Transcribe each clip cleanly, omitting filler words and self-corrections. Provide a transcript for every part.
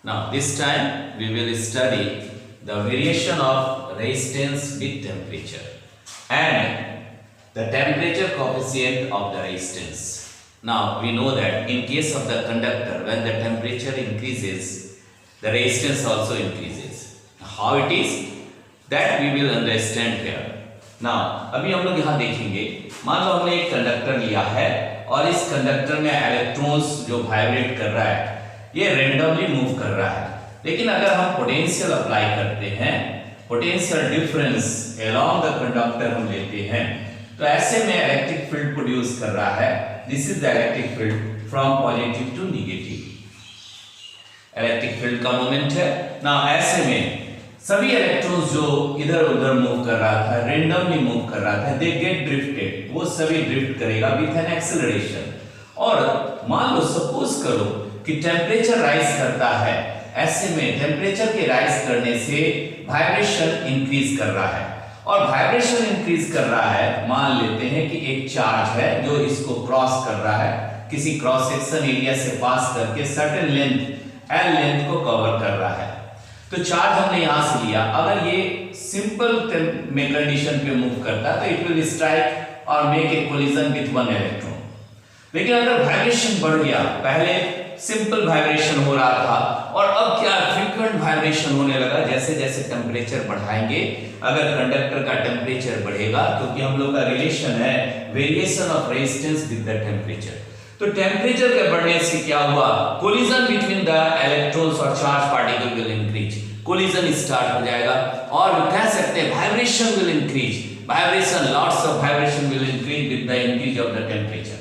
Now this time we will study the variation of resistance with temperature and the temperature coefficient of the resistance. Now we know that in case of the conductor, when the temperature increases, the resistance also increases. How it is that we will understand here. Now अभी हम लोग यहाँ देखेंगे, मान लो हमने एक conductor लिया है और इस कंडक्टर में इलेक्ट्रॉन्स जो वाइब्रेट कर रहा है ये रेंडमली मूव कर रहा है, लेकिन अगर हम पोटेंशियल अप्लाई करते हैं, potential difference along the conductor हम लेते हैं, तो ऐसे में इलेक्ट्रिक फील्ड प्रोड्यूस कर रहा है. This is the electric field from positive to negative. Electric field का मोमेंट है. ना ऐसे में सभी इलेक्ट्रॉन्स जो इधर उधर मूव कर रहा था, रेंडमली मूव कर रहा था, दे गेट ड्रिफ्टेड. वो सभी ड्रिफ्ट करेगा विथ एन एक्सेलरेशन. और मान लो सपोज करो कि टेम्परेचर राइज करता है, ऐसे में टेम्परेचर के राइज करने से वाइब्रेशन इंक्रीज कर रहा है, और वाइब्रेशन इंक्रीज कर रहा है. मान लेते हैं कि एक चार्ज है जो इसको क्रॉस कर रहा है, किसी क्रॉस सेक्शन एरिया से पास करके सर्टेन लेंथ एल लेंथ को कवर कर रहा है. तो चार्ज हमने यहां से लिया. अगर ये सिंपल में कंडीशन पे मूव करता तो इट विल स्ट्राइक और make a collision with one electron. लेकिन अगर वाइब्रेशन बढ़ गया, पहले सिंपल वाइब्रेशन हो रहा था और अब क्या फ्रीक्वेंट वाइब्रेशन होने लगा. जैसे जैसे टेम्परेचर बढ़ाएंगे, अगर कंडक्टर का टेम्परेचर बढ़ेगा, क्योंकि हम लोग का रिलेशन है variation of resistance with the temperature, तो टेम्परेचर के बढ़ने से क्या हुआ, कोलिजन बिटवीन द इलेक्ट्रॉन्स और charge particle will increase. Collision start हो जाएगा और कह सकते हैं vibration will increase. Vibration, lots of vibration will increase with the increase of the temperature.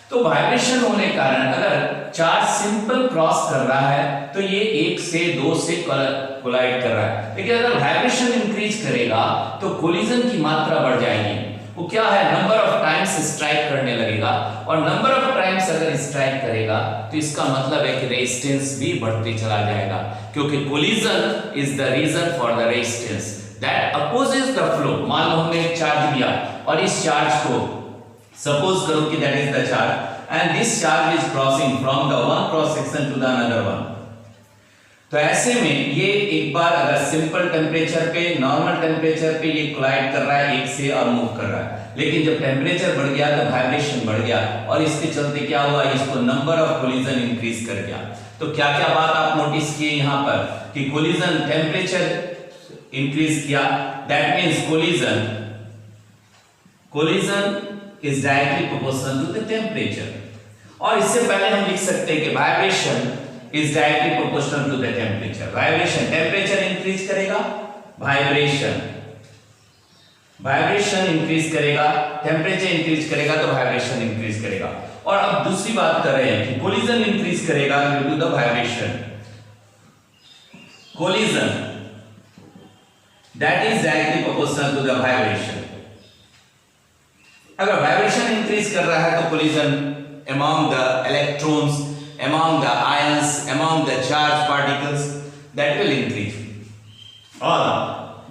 तो वाइब्रेशन होने के कारण अगर चार्ज सिंपल क्रॉस कर रहा है तो ये एक से दो से कोलाइड कर रहा है, लेकिन अगर वाइब्रेशन इंक्रीज करेगा तो कोलिजन की मात्रा बढ़ जाएगी. वो क्या है, नंबर ऑफ टाइम्स स्ट्राइक करने लगेगा, और नंबर ऑफ टाइम्स अगर स्ट्राइक करेगा तो इसका मतलब है कि रेजिस्टेंस भी बढ़ते चला जाएगा, क्योंकि collision is the reason for the resistance that opposes the flow. मान लो हमने एक चार्ज लिया और इस चार्ज को सपोज करो कि that is the charge and this charge is crossing from the one cross section two the another one. तो ऐसे में ये एक बार अगर सिंपल टेम्परेचर पे, नॉर्मल टेम्परेचर पे ये कोलाइड कर रहा है एक से और मूव कर रहा है, लेकिन जब टेम्परेचर बढ़ गया तो वाइब्रेशन बढ़ गया, और इसके चलते क्या हुआ, इसको नंबर ऑफ कोलिजन इंक्रीज कर गया. तो क्या क्या बात आप नोटिस किए यहाँ पर कि कोलिजन, टेम्परेचर इंक्रीज किया, that means collision is directly proportional to the temperature. और इससे पहले हम लिख सकते हैं कि vibration is directly proportional to the temperature. Vibration, temperature increase करेगा, vibration increase करेगा, temperature increase करेगा तो vibration increase करेगा. और अब दूसरी बात कर रहे हैं कि collision increase करेगा due to the vibration. Collision that is directly proportional to the vibration. अगर वाइब्रेशन इंक्रीज कर रहा है तो collision among the electrons, among the ions, among the charge particles, that will increase. और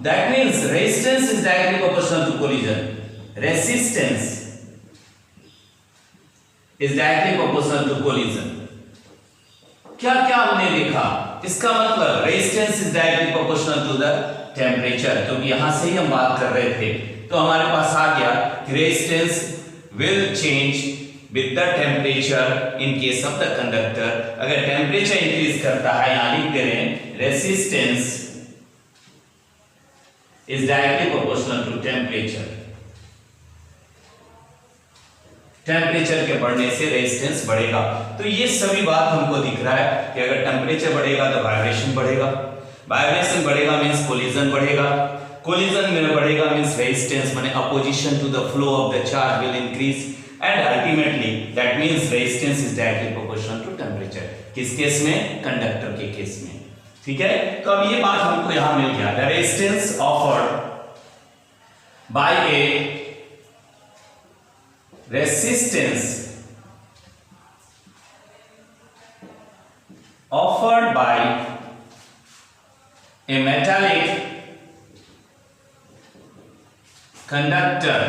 that means resistance is directly proportional to collision. Resistance is directly proportional to collision. क्या क्या हमने देखा, इसका मतलब resistance is directly proportional to the temperature, क्योंकि यहां से ही हम बात कर रहे थे. तो हमारे पास आ गया कि resistance will change with the temperature in case of the conductor. अगर टेम्परेचर इंक्रीज करता है, यहां लिख दे रहे हैं resistance is directly proportional to temperature. Temperature के बढ़ने से रेजिस्टेंस बढ़ेगा. तो ये सभी बात हमको दिख रहा है कि अगर टेम्परेचर बढ़ेगा तो वाइब्रेशन बढ़ेगा, वाइब्रेशन बढ़ेगा मींस कोलिजन बढ़ेगा, कोलिजन में बढ़ेगा मींस रेजिस्टेंस माने opposition to the flow of the charge will increase, and ultimately that means resistance is directly proportional to temperature. किस केस में, कंडक्टर के केस में. ठीक है, तो अब ये बात हमको यहां मिल गया. The resistance offered by A resistance offered by a metallic conductor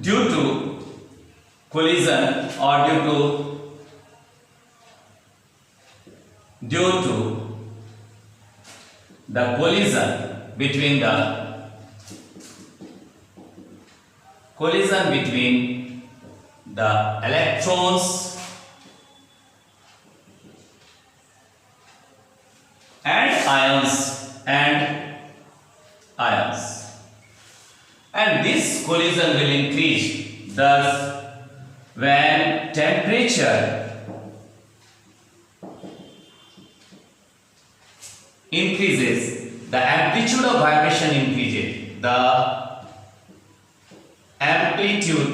due to collision or due to the collision between the electrons and ions and this collision will increase. Thus, when temperature increases, the amplitude of vibration increases. The amplitude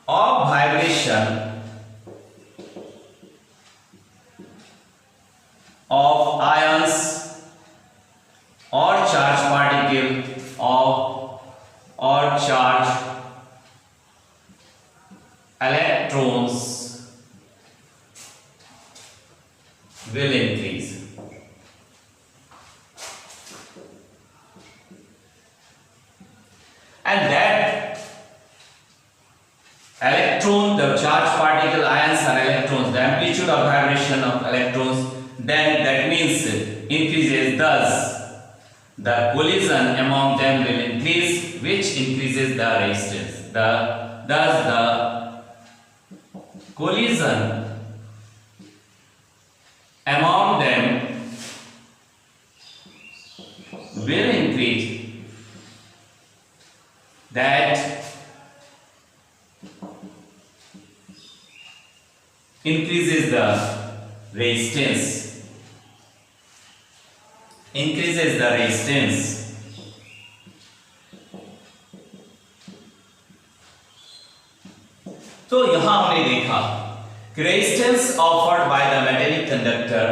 of vibration of ions or charged particle or charged electrons will increase. And that electron, the charged particle, ions or electrons, the amplitude of vibration of electrons, then that means increases. Thus, the collision among them will increase, which increases the resistance. Thus, the collision among them will increase. That increases the resistance. तो यहां हमने देखा कि resistance offered by the metallic conductor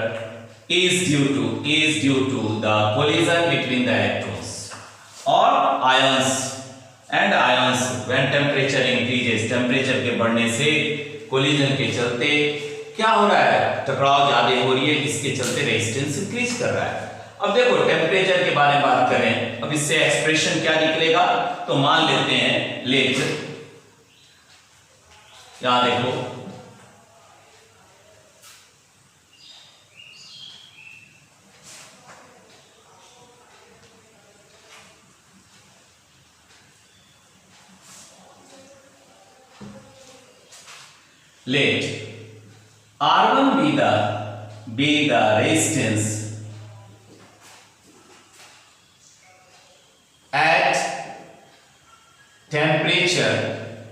is due to the collision between the electrons or ions when temperature increases. Temperature के बढ़ने से collision के चलते क्या हो रहा है, टकराव ज्यादा हो रही है, इसके चलते रेजिस्टेंस इंक्रीज कर रहा है। अब देखो टेम्परेचर के बारे में बात करें, अब इससे एक्सप्रेशन क्या निकलेगा, तो मान लेते हैं लेट, यहां देखो let R1 be the resistance at temperature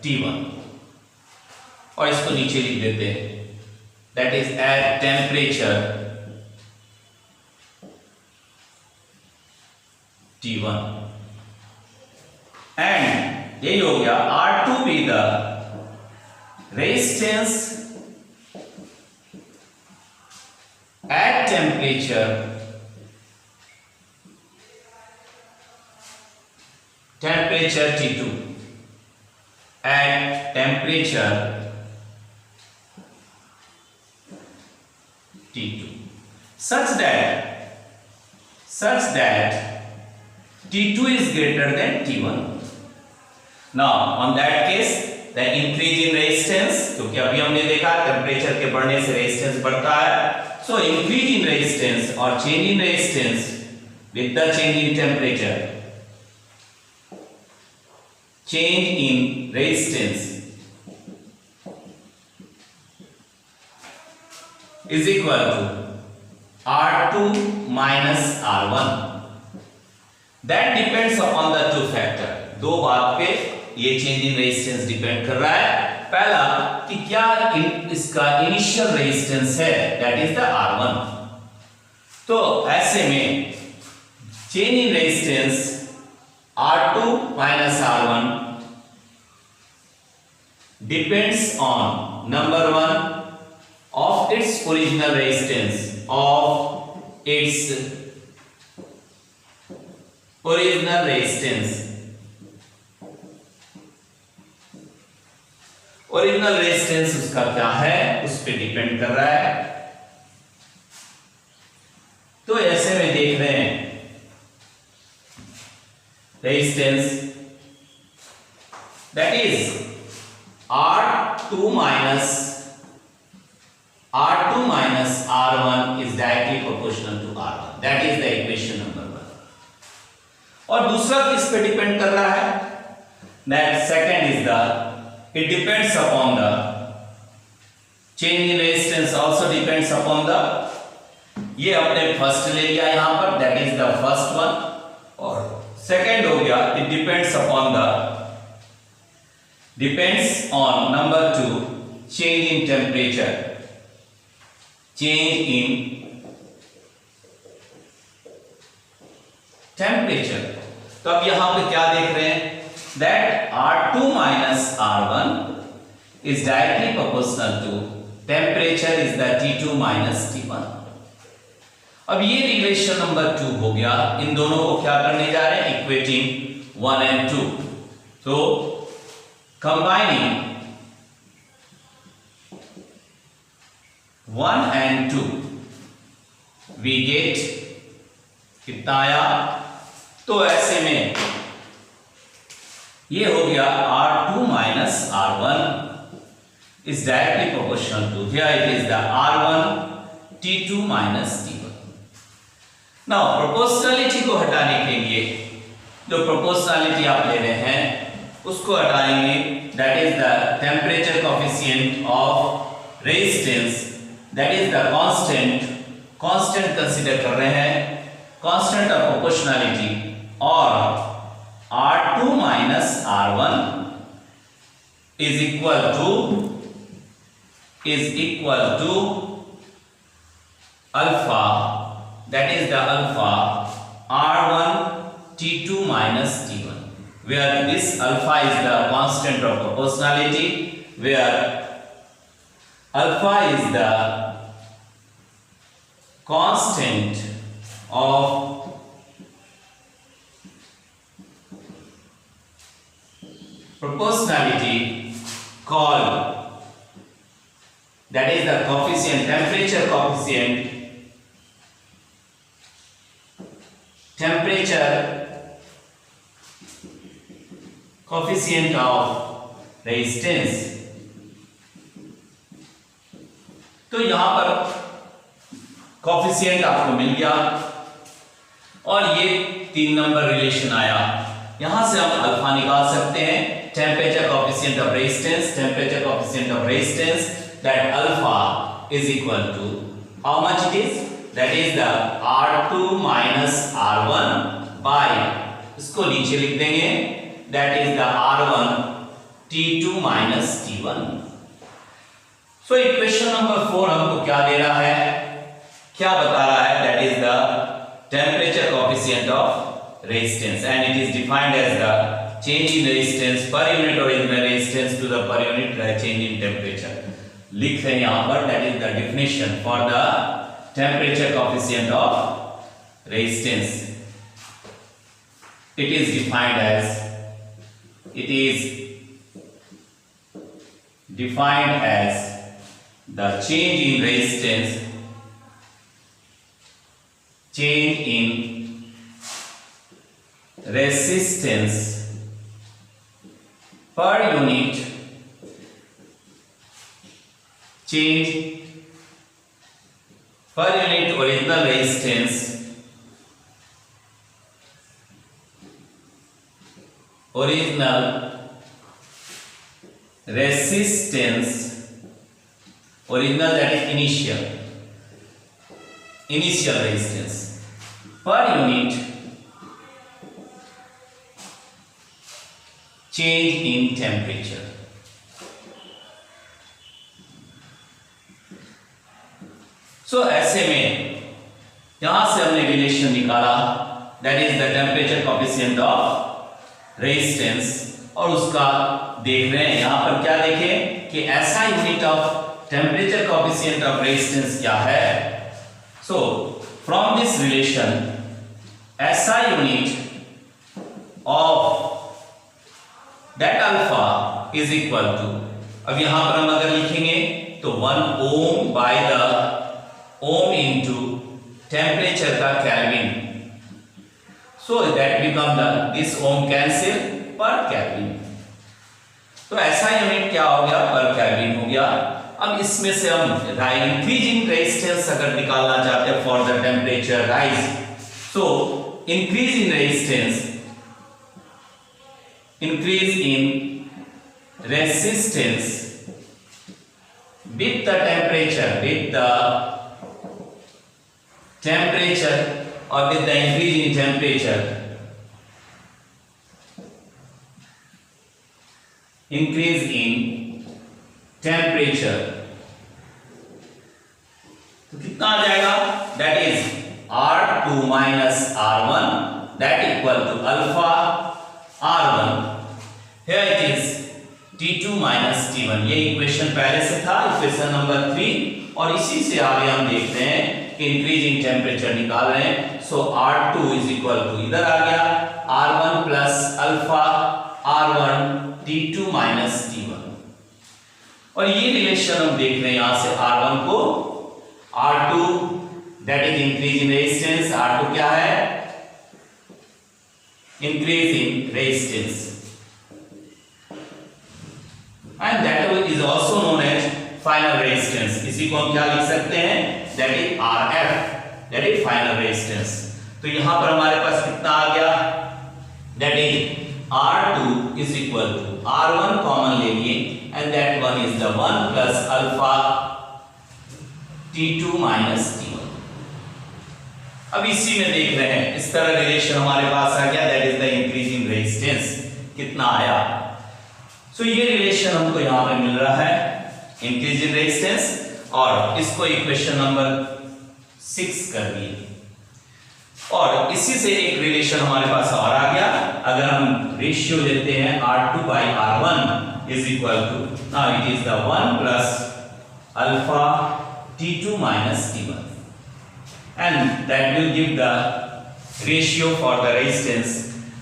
T1, और इसको नीचे लिख देते हैं, that is at temperature T1, and यही हो गया R2 be the resistance at temperature T2, at temperature T2 such that T2 is greater than T1. Now on that case the increase in resistance, क्योंकि अभी हमने देखा temperature के बढ़ने से रेजिस्टेंस बढ़ता है, so increase in resistance or change in resistance with the change in temperature, change in resistance is equal to R2 minus R1. That depends upon the two factor. दो बात पे ये चेंज इन रेजिस्टेंस डिपेंड कर रहा है। पहला कि क्या इसका इनिशियल रेजिस्टेंस है, दैट इज द R1। तो ऐसे में change in resistance R2 minus R1 depends on number one of its original resistance, original resistance उसका क्या है, उस पे डिपेंड कर रहा है। तो ऐसे में देख रहे हैं resistance that is R2 minus R1 is directly proportional to R1. That is the equation number 1. और दूसरा किस पे डिपेंड कर रहा है? That second is it depends upon the change in resistance also depends upon the, ये अपने first ले लिया यहां पर, that is the first one, और सेकंड हो गया it depends on number 2 change in temperature, change in temperature. तो अब यहां पे क्या देख रहे हैं? That R2 minus R1 is directly proportional to temperature is the T2 minus T1. अब ये रिलेशन नंबर 2 हो गया. इन दोनों को क्या करने जा रहे हैं? Equating 1 and 2. तो combining 1 and 2 we get कितना आया? तो ऐसे में ये हो गया R2 minus R1 is directly proportional to, here it is the R1 T2 minus T1. Now proportionality को हटाने के लिए जो proportionality आप ले रहे हैं उसको हटाएंगे, that is the temperature coefficient of resistance, that is the constant consider कर रहे हैं, constant of proportionality, और R2 minus R1 is equal to alpha, that is the alpha R1 T2 minus T1, where this alpha is the constant of proportionality, where alpha is the constant of proportionality called, that is the coefficient, temperature coefficient of resistance. तो यहां पर coefficient आपको मिल गया और ये 3 number relation आया. यहां से हम अल्फा निकाल सकते हैं, temperature coefficient of resistance, that alpha is equal to how much it is? That is the R2 minus R1 by, इसको नीचे लिख देंगे, that is the R1 T2 minus T1. So equation number 4 हमको क्या दे रहा है, क्या बता रहा है? That is the temperature coefficient of resistance, and it is defined as the change in resistance per unit original resistance to the per unit change in temperature. लिख रहे हैं यहाँ पर, that is the definition for the temperature coefficient of resistance. It is defined as the change in resistance, per unit, change per unit original resistance, original that is initial resistance per unit change in temperature. So ऐसे में यहां से हमने relation निकाला, that is the temperature coefficient of resistance, और उसका देख रहे हैं यहां पर, क्या देखें कि ऐसा unit of temperature coefficient of resistance क्या है. So from this relation SI unit of that alpha is equal to, अब यहां पर हम अगर लिखेंगे तो 1 ohm by the ohm into temperature का Kelvin, so that become the, this ohm cancel per Kelvin. तो ऐसा यूनिट क्या हो गया, पर केल्विन हो गया। अब इसमें से हम इंक्रीजिंग रेजिस्टेंस अगर निकालना चाहते हैं for the temperature rise, so increase in resistance, increase in resistance with the temperature or with the increase in temperature, increase in temperature, तो कितना आ जाएगा, that is R2 minus R1 that equal to alpha R1, here it is T2 minus T1, ये equation पहले से था, equation number 3, और इसी से आगे हम देखते हैं कि इंक्रीज इन टेम्परेचर निकाल रहे हैं। सो R2 इज इक्वल टू, इधर आ गया R1 plus alpha R1 T2 minus T1, और ये रिलेशन हम देख रहे हैं यहां से R1 को, R2 that is increase in resistance, R2 क्या है, increase in resistance, and that is also known as final resistance, इसी को हम क्या लिख सकते हैं, that is RF, that is final resistance। तो यहां पर हमारे पास कितना आ गया, that is R2 is equal to R1 common ले लिए, and that one is the 1 plus alpha T2 minus T1। अब इसी में देख रहे हैं, इस तरह रिलेशन हमारे पास आ गया, that is the increase in resistance, कितना आया, सो ये रिलेशन हमको यहां पे मिल रहा है, इंक्रीज इन रेजिस्टेंस, और इसको इक्वेशन नंबर 6 कर दिए, और इसी से एक रिलेशन हमारे पास और आ गया, अगर हम रेशियो लेते हैं R2 by R1 is equal to, now it is the 1 plus alpha T2 minus T1, and that will give the ratio for the resistance,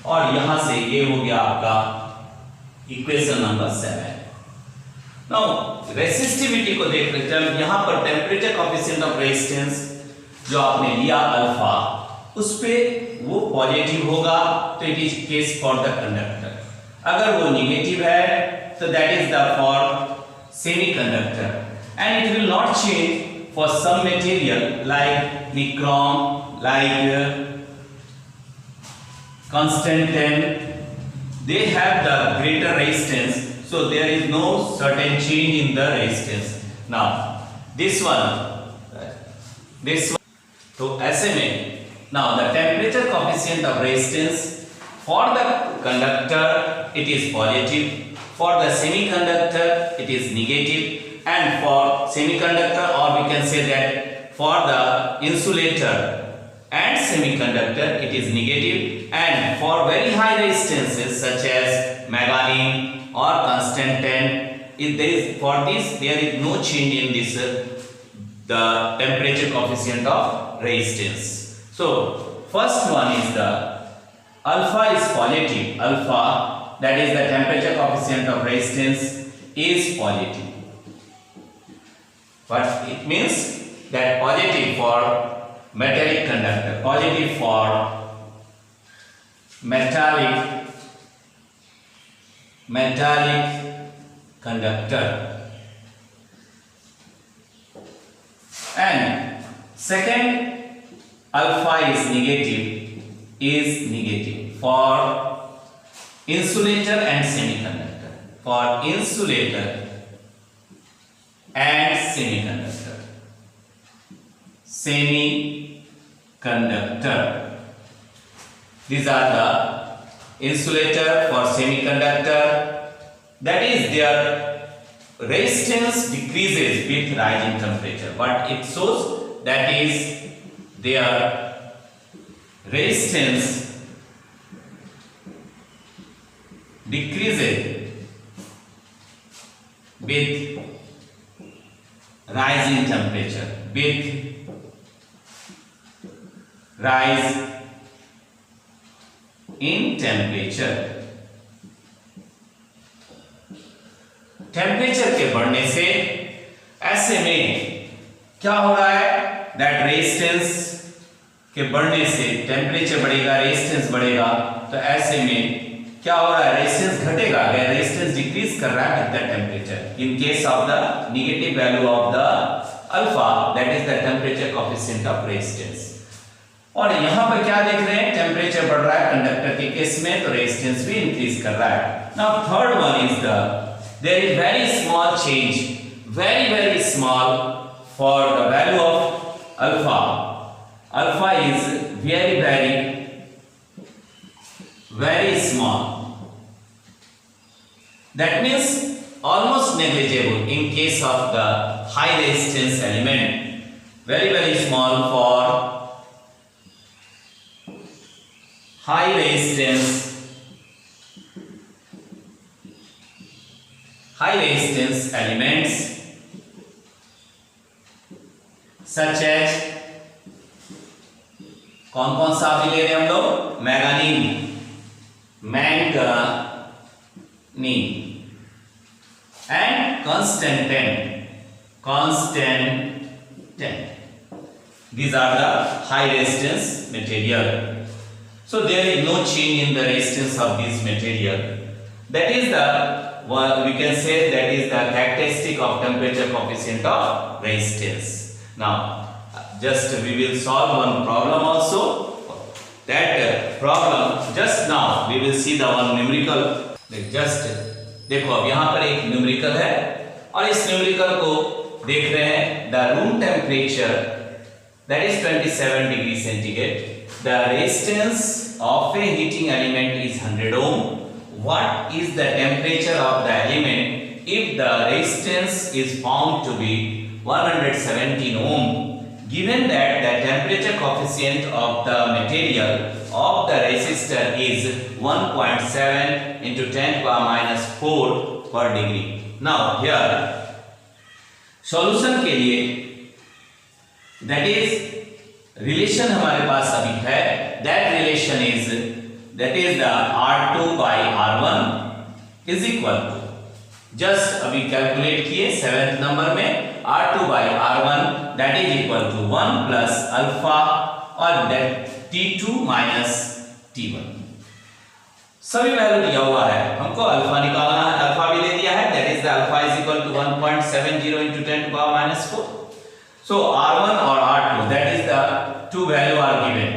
और यहां से ये हो गया आपका इक्वेशन नंबर 7। नाउ रेसिस्टिविटी को देख लेते हैं, यहां पर टेम्परेचर कोएफिशिएंट ऑफ रेजिस्टेंस जो आपने लिया अल्फा, उस पे वो पॉजिटिव होगा तो it is case for the conductor, अगर वो नेगेटिव है तो that is the for semiconductor, and it will not change for some material like nichrome, like Constantan, they have the greater resistance, so there is no certain change in the resistance। now this one, तो ऐसे में now the temperature coefficient of resistance for the conductor it is positive, for the semiconductor it is negative, and for semiconductor, or we can say that for the insulator and semiconductor it is negative, and for very high resistances such as manganese or Constantan, if there is, for this there is no change in this the temperature coefficient of resistance। so first one is the alpha is positive, alpha that is the temperature coefficient of resistance is positive, but it means that positive for metallic conductor, positive for metallic conductor, and second alpha is negative for insulator and semiconductor, for insulator and semiconductor, these are the insulator for semiconductor, that is their resistance decreases with rising temperature, but it shows that is their resistance decreases with rising temperature, with rise in temperature, temperature के बढ़ने से ऐसे में क्या हो रहा है, that resistance के बढ़ने से टेम्परेचर बढ़ेगा, रेजिस्टेंस बढ़ेगा, तो ऐसे में क्या हो रहा है, रेजिस्टेंस घटेगा, अगर रेजिस्टेंस डिक्रीज कर रहा है with the temperature in case of the negative value of the alpha, that is the temperature coefficient of resistance. और यहां पर क्या देख रहे हैं, टेम्परेचर बढ़ रहा है कंडक्टर के केस में, तो रेजिस्टेंस भी इंक्रीज कर रहा है। Now third one is the there is very small change, very small for the value of alpha. Alpha is very small, that means almost negligible in case of the high resistance element, very small for high resistance elements such as, कौन सा अभी ले रहे हैं हम लोग, manganese and constantan, these are the high resistance material. So there is no change in the resistance of this material. That is the we can say that is the characteristic of temperature coefficient of resistance. Now just we will solve one problem also. That problem just now we will see the one numerical. just देखो अब यहाँ पर एक numerical है और इस numerical को देख रहे हैं, the room temperature that is 27 degree centigrade. The resistance of a heating element is 100 ohm. What is the temperature of the element if the resistance is found to be 117 ohm? Given that the temperature coefficient of the material of the resistor is 1.7 into 10 to the minus 4 per degree. Now here solution के लिए that is relation हमारे पास अभी है, that relation is that is the R2 by R1 is equal to, just अभी calculate किए 7th number में, R2 by R1 that is equal to 1 plus alpha और that T2 minus T1, सभी value दिया हुआ है, हमको अल्फा निकालना है, अल्फा भी दे दिया है, that is the alpha is equal to 1.70 into 10 to the power minus 4. So R1 और R2 that is the two value are given.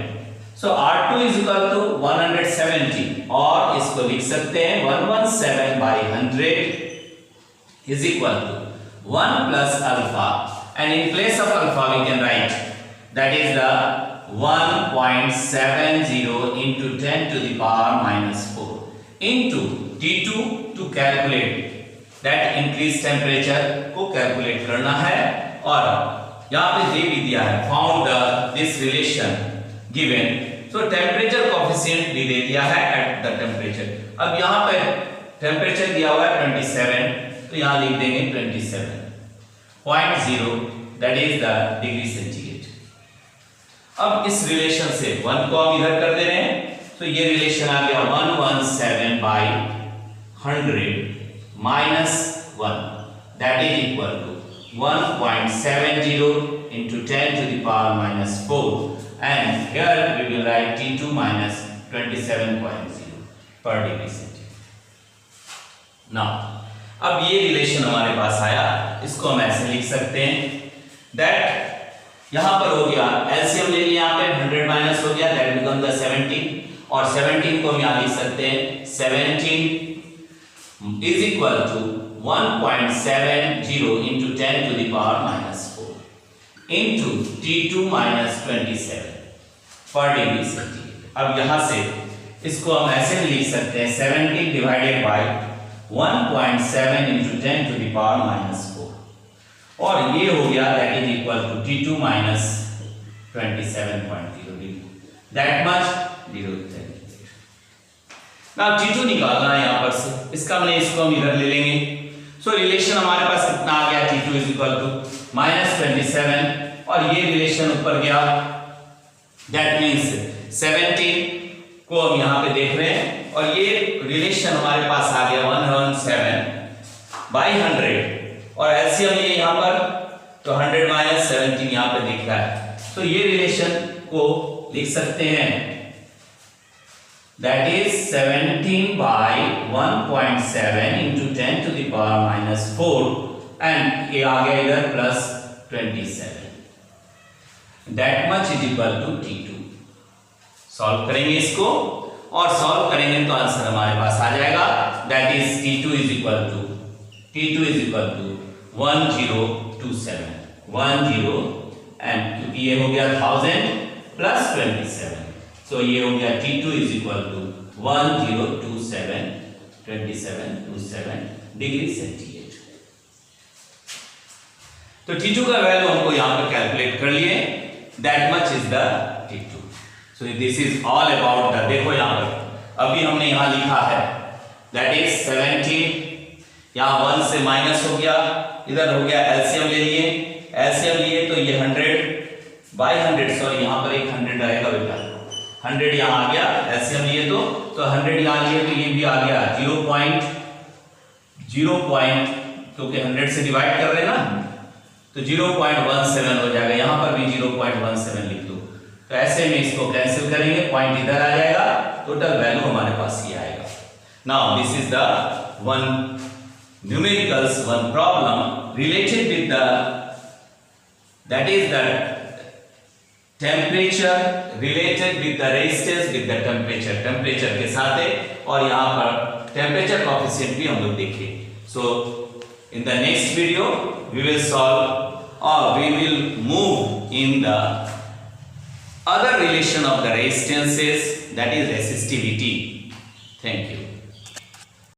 So R2 is equal to 170 और इसको लिख सकते हैं 117 by 100 is equal to 1 plus alpha, and in place of alpha we can write that is the 1.70 into 10 to the power minus 4 into T2 to calculate that increased temperature को calculate करना है, और यहाँ पे दे भी दिया है found this relation given. So temperature coefficient भी दे दिया है at the temperature. अब यहाँ पे temperature दिया हुआ है 27, तो यहाँ लिख देंगे 27.0 that is the degree centigrade. अब इस रिलेशन से 1 को हम इधर कर दे रहे हैं, तो ये रिलेशन आ गया 117 by 100 minus 1 that is equal to 1.70 into 10 to the power minus 4, and here we will write T2 minus 27.0 per degree centigrade. Now अब ये रिलेशन हमारे पास आया, इसको हम ऐसे लिख सकते हैं that यहां पर हो गया एलसीएम ले लिया, यहाँ पे 100 माइनस हो गया, that become the 17, और 17 को हम यहाँ लिख सकते हैं 17 is equal to 1.70 into 10 to the power minus 4 into T2 minus 27 per degree centigrade. अब यहाँ से इसको हम ऐसे भी लिख सकते हैं 17 divided by 1.7 into 10 to the power minus 4, और ये हो गया that is equal to T2 minus 27.0 degree, that much 0. Now T2 निकालना है यहाँ पर से, इसका हमने इसको हम इधर ले लेंगे, so रिलेशन हमारे पास कितना आ गया, T2 is equal to minus 27, और ये रिलेशन ऊपर गया, that means 17 को हम यहाँ पे देख रहे हैं, और ये रिलेशन हमारे पास आ गया 117 by 100, और एलसीएम लिए यहाँ पर, तो 100 minus 17 यहाँ पे दिख रहा है, तो ये रिलेशन को लिख सकते हैं that is 17 by 1.7 into 10 to the power minus 4 and ये आ गया इधर plus 27. That much is equal to T2. Solve करेंगे इसको और सॉल्व करेंगे तो आंसर हमारे पास आ जाएगा that is T2 is equal to 1027 and क्योंकि ये हो गया 1000 plus 27 so ये हो गया T2 is equal to 1027 degree centigrade. तो T2 का वैल्यू हमको यहाँ पे कैलकुलेट कर लिए. That much is the T2. So this is all about the, देखो यहाँ पर अभी हमने यहाँ लिखा है that is 17, यहाँ 1 से माइनस हो गया, इधर हो गया एलसीएम ले लिए तो ये 100 बाई 100 सॉरी यहाँ पर एक 100 रहेगा बेटा, 100 यहाँ आ गया एलसीएम लिए तो 100 यहाँ लिए तो ये भी आ गया 0.0 क्योंकि 100 से डिवाइड कर रहे हैं ना तो 0.17 हो जाएगा. यहाँ पर भी 0.17 लिख लो तो ऐसे में इसको कैंसिल करेंगे, पॉइंट इधर आ जाएगा, टोटल वैल्यू हमारे पास ये आएगा. Now this is the one numericals one problem related with the that is the temperature related with the resistance with the temperature के साथ है और यहाँ पर टेम्परेचर कोएफिशिएंट भी हम लोग देखें. सो in the next video we will solve or we will move in the other relation of the resistances, that is resistivity. Thank you.